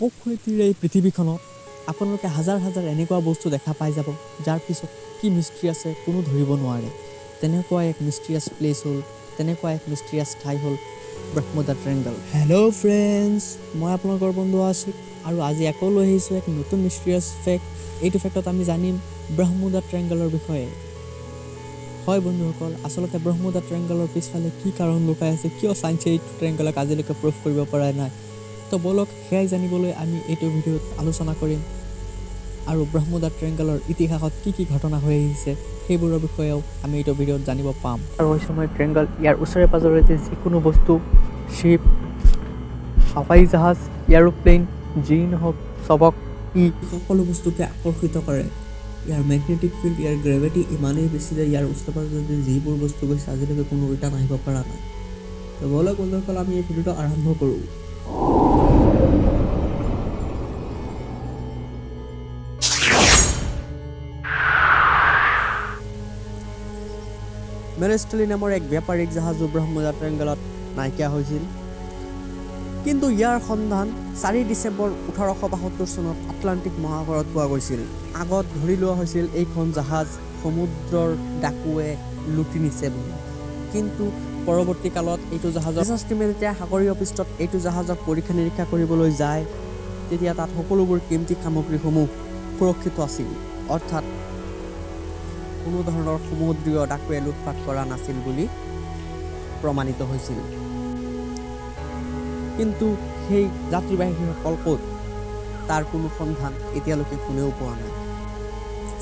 প্ৰকৃতিৰ এই পৃথিৱীখনত আপোনালোকে হাজাৰ হাজাৰ এনেকুৱা বস্তু দেখা পাই যাব যাৰ পিছত কি মিষ্ট্ৰি আছে কোনো ধৰিব নোৱাৰে। তেনেকুৱা এক মিষ্টিৰিয়াছ প্লেচ হ'ল, তেনেকুৱা এক মিষ্টিৰিয়াছ ঠাই হ'ল ব্ৰহ্মপুত্ৰ ট্ৰায়েংগল। হেল্ল' ফ্ৰেণ্ডছ, মই আপোনালোকৰ বন্ধু আশিক আৰু আজি আকৌ লৈ আহিছোঁ এক নতুন মিষ্টিৰিয়াছ ফেক্ট। এইটো ফেক্টত আমি জানিম ব্ৰহ্মপুত্ৰ ট্ৰায়েংগলৰ বিষয়ে। হয় বন্ধুসকল, আচলতে ব্ৰহ্মপুত্ৰ ট্ৰায়েংগলৰ পিছফালে কি কাৰণ লুকাই আছে, কিয় চায়েন্সে এইটো ট্ৰায়েংগলক আজিলৈকে প্ৰুভ কৰিব পৰা নাই, তো বলক সেয়াই জানিবলৈ আমি এইটো ভিডিঅ'ত আলোচনা কৰিম। আৰু ব্ৰহ্মপুত্ৰ ট্ৰায়েংগলৰ ইতিহাসত কি কি ঘটনা হৈ আহিছে সেইবোৰৰ বিষয়েও আমি এইটো ভিডিঅ'ত জানিব পাম। আৰু এই সময় ট্ৰায়েংগল ইয়াৰ ওচৰে পাজৰে যিকোনো বস্তু, শ্বিপ, হাৱাই জাহাজ, এয়াৰোপ্লেন যি নহওক চবক ই সকলো বস্তুকে আকৰ্ষিত কৰে। ইয়াৰ মেগনেটিক ফিল্ড, ইয়াৰ গ্ৰেভিটি ইমানেই বেছি যে ইয়াৰ ওচৰে পাজৰে যিবোৰ বস্তু গৈছে আজিলৈকে কোনো ৰিটাৰ্ণ আহিব পৰা নাই। তো বলক বন্ধুসকল আমি এই ভিডিঅ'টো আৰম্ভ কৰোঁ। মেৰেষ্টেলি নামৰ এক বেপাৰিক জাহাজো ব্ৰহ্মপুত্ৰ ট্ৰায়েংগলত নাইকিয়া হৈছিল, কিন্তু ইয়াৰ সন্ধান 4 ডিচেম্বৰ 1872 চনত আটলাণ্টিক মহাসাগৰত পোৱা গৈছিল। আগত ধৰি লোৱা হৈছিল এইখন জাহাজ সমুদ্ৰৰ ডাকুৱে লুটি নিছে বুলি, কিন্তু পৰৱৰ্তী কালত এইটো জাহাজৰ যেতিয়া সাগৰীয় পৃষ্ঠত এইটো জাহাজক পৰীক্ষা নিৰীক্ষা কৰিবলৈ যায় তেতিয়া তাত সকলোবোৰ কিমতী সামগ্ৰীসমূহ সুৰক্ষিত আছিল, অৰ্থাৎ কোনো ধৰণৰ সমুদ্ৰীয় ডাকুৱে লুটপাট কৰা নাছিল বুলি প্ৰমাণিত হৈছিল। কিন্তু সেই যাত্ৰীবাহীসকল ক'ত, তাৰ কোনো সন্ধান এতিয়ালৈকে কোনেও পোৱা নাই।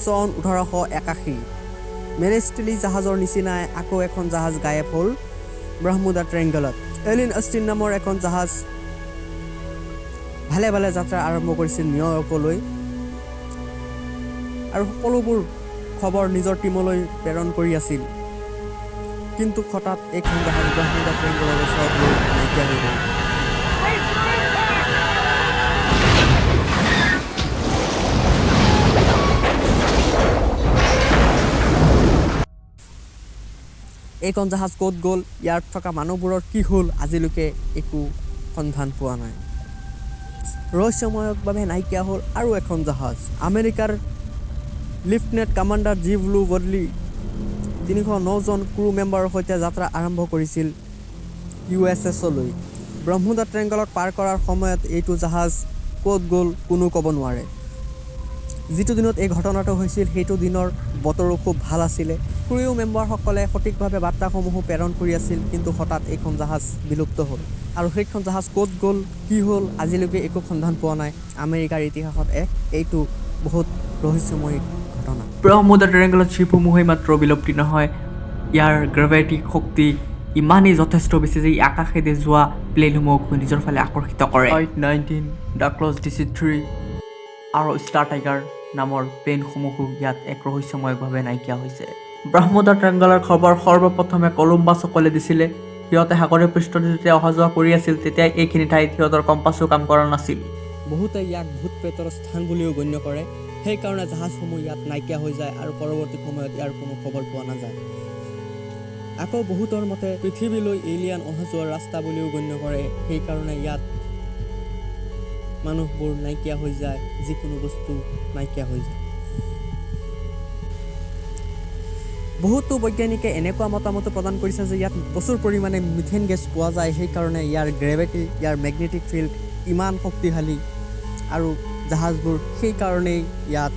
চন 1881 মেৰেষ্টেলি জাহাজৰ নিচিনাই আকৌ এখন জাহাজ গায়ব হ'ল ব্ৰহ্মপুত্ৰ ট্ৰায়েংগলত। এলিন অষ্টিন নামৰ এখন জাহাজ ভালে ভালে যাত্ৰা আৰম্ভ কৰিছিল নিউয়ৰ্কলৈ আৰু সকলোবোৰ খবৰ নিজৰ টীমলৈ প্ৰেৰণ কৰি আছিল, কিন্তু হঠাৎ এইখন জাহাজ ব্ৰহ্মপুত্ৰ ট্ৰায়েংগলৰ ওচৰত গৈ নাইকিয়া হৈ গ'ল। এইখন জাহাজ ক'ত গ'ল, ইয়াত থকা মানুহবোৰৰ কি হ'ল, আজিলৈকে একো সন্ধান পোৱা নাই। ৰহস্যময়ভাৱে নাইকিয়া হ'ল আৰু এখন জাহাজ। আমেৰিকাৰ লেফটেনেণ্ট কমাণ্ডাৰ জিভলু বডলি 309 জন ক্ৰু মেম্বাৰৰ সৈতে যাত্ৰা আৰম্ভ কৰিছিল USSলৈ। ব্ৰহ্মপুত্ৰ ট্ৰায়েংগলত পাৰ কৰাৰ সময়ত এইটো জাহাজ ক'ত গ'ল কোনো ক'ব নোৱাৰে। যিটো দিনত এই ঘটনাটো হৈছিল সেইটো দিনৰ বতৰো খুব ভাল আছিলে। ক্ৰু মেম্বাৰসকলে সঠিকভাৱে বাৰ্তাসমূহো প্ৰেৰণ কৰি আছিল, কিন্তু হঠাৎ এইখন জাহাজ বিলুপ্ত হ'ল আৰু সেইখন জাহাজ ক'ত গ'ল, কি হ'ল, আজিলৈকে একো সন্ধান পোৱা নাই। আমেৰিকাৰ ইতিহাসত এইটো বহুত ৰহস্যময় ঘটনা। ব্ৰহ্মপুত্ৰ ট্ৰায়েংগলত শ্বিপসমূহেই মাত্ৰ বিলুপ্তি নহয়, ইয়াৰ গ্ৰেভিটিক শক্তি ইমানেই যথেষ্ট বেছি যে আকাশেদি যোৱা প্লেনসমূহক নিজৰ ফালে আকৰ্ষিত কৰে। Flight 19, ডাগলাছ DC-3 আৰু ষ্টাৰ টাইগাৰ নামৰ প্লেনসমূহো ইয়াত এক ৰহস্যময়ভাৱে নাইকিয়া হৈছে। ব্ৰহ্মপুত্ৰ ট্ৰায়েংগলৰ খবৰ সৰ্বপ্ৰথমে কলম্বাছসকলে দিছিলে। সিহঁতে সাগৰীয় পৃষ্ঠত যেতিয়া অহা যোৱা কৰি আছিল তেতিয়া এইখিনি ঠাইত সিহঁতৰ কম্পাছো কাম কৰা নাছিল। বহুতে ইয়াক ভূত প্ৰেতৰ স্থান বুলিও গণ্য কৰে, সেইকাৰণে জাহাজসমূহ ইয়াত নাইকিয়া হৈ যায় আৰু পৰৱৰ্তী সময়ত ইয়াৰ কোনো খবৰ পোৱা নাযায়। আকৌ বহুতৰ মতে পৃথিৱীলৈ এলিয়ান অহা যোৱাৰ ৰাস্তা বুলিও গণ্য কৰে, সেইকাৰণে ইয়াত মানুহবোৰ নাইকিয়া হৈ যায়, যিকোনো বস্তু নাইকিয়া হৈ যায়। বহুতো বৈজ্ঞানিকে এনেকুৱা মতামত প্ৰদান কৰিছে যে ইয়াত প্ৰচুৰ পৰিমাণে মিথেন গেছ পোৱা যায়, সেইকাৰণে ইয়াৰ গ্ৰেভিটি, ইয়াৰ মেগনেটিক ফিল্ড ইমান শক্তিশালী আৰু জাহাজবোৰ সেইকাৰণেই ইয়াত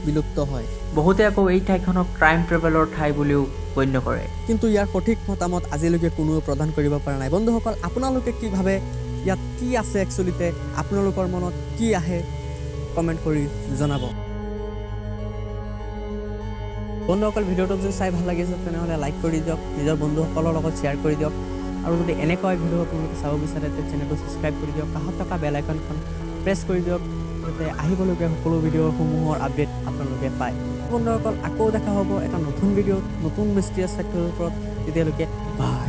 বিলুপ্ত হয়। বহুতে আকৌ এই ঠাইখনক টাইম ট্ৰেভেলৰ ঠাই বুলিও গণ্য কৰে, কিন্তু ইয়াৰ সঠিক মতামত আজিলৈকে কোনেও প্ৰদান কৰিব পৰা নাই। বন্ধুসকল আপোনালোকে কি ভাবে, ইয়াত কি আছে একচুৱেলিতে, আপোনালোকৰ মনত কি আহে কমেণ্ট কৰি জনাব। বন্ধুসকল ভিডিঅ'টো যদি চাই ভাল লাগিছে তেনেহ'লে লাইক কৰি দিয়ক, নিজৰ বন্ধুসকলৰ লগত শ্বেয়াৰ কৰি দিয়ক, আৰু যদি এনেকুৱা ভিডিঅ' আপোনালোকে চাব বিচাৰে তেতিয়া চেনেলটো ছাবস্ক্ৰাইব কৰি দিয়ক, কাষত থকা বেল আইকনখন প্ৰেছ কৰি দিয়ক, যাতে আহিবলগীয়া সকলো ভিডিঅ'সমূহৰ আপডেট আপোনালোকে পায়। বন্ধুসকল আকৌ দেখা হ'ব এটা নতুন ভিডিঅ'ত, নতুন মিষ্টিৰিয়াছ ফেক্টৰ ওপৰত। তেতিয়ালৈকে বাই।